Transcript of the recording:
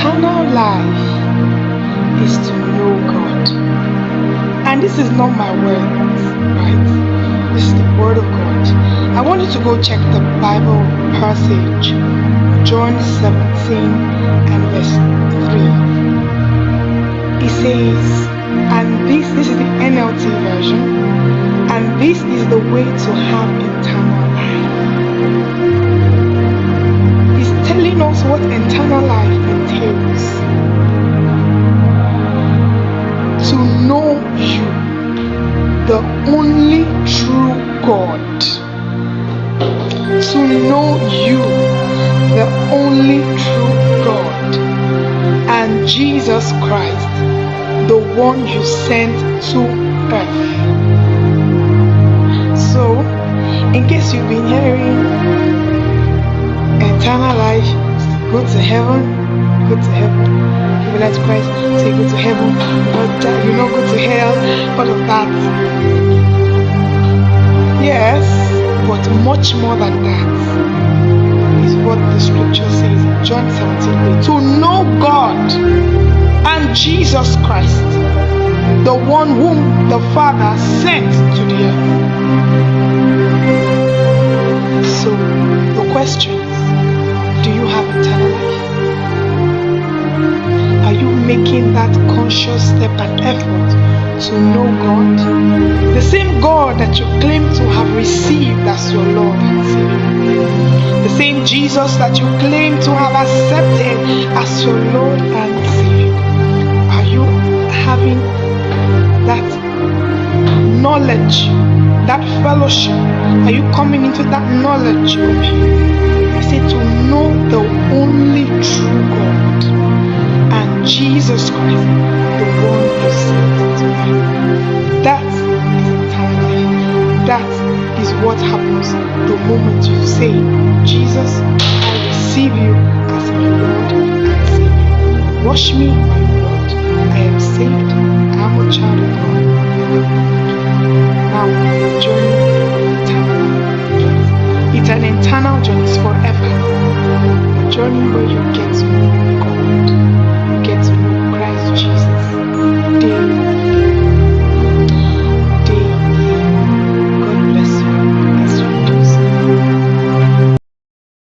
eternal life is to know God. And this is not my words, right? This is the word of God. I want you to go check the Bible passage, John 17 and verse 3. It says, and this is the NLT version, and this is the way to have eternal life. It's telling us what eternal life entails. To know you, the only true God. To know you, the only true God, and Jesus Christ, the one you sent to earth. So, in case you've been hearing eternal life, go to heaven, give your life to Christ, say go to heaven, you know, go to hell, all of that. Yes, but much more than that is what the scripture says in John 17, to know God and Jesus Christ, the one whom the Father sent to the earth. So the question is, do you have eternal life? Are you making that conscious step and effort to know God? The same God that you claim to have received as your Lord and Savior. The same Jesus that you claim to have accepted as your Lord and Savior. Are you having that knowledge, that fellowship? Are you coming into that knowledge of Him? I say to know the only true God and Jesus Christ, the one who sent to me. That is eternal life. That is what happens the moment you say, Jesus, I receive you as my Lord and Savior. Wash me, my Lord. I am saved. I am a child of God. Now, the journey eternal. It's an eternal journey, it's forever. A journey where you get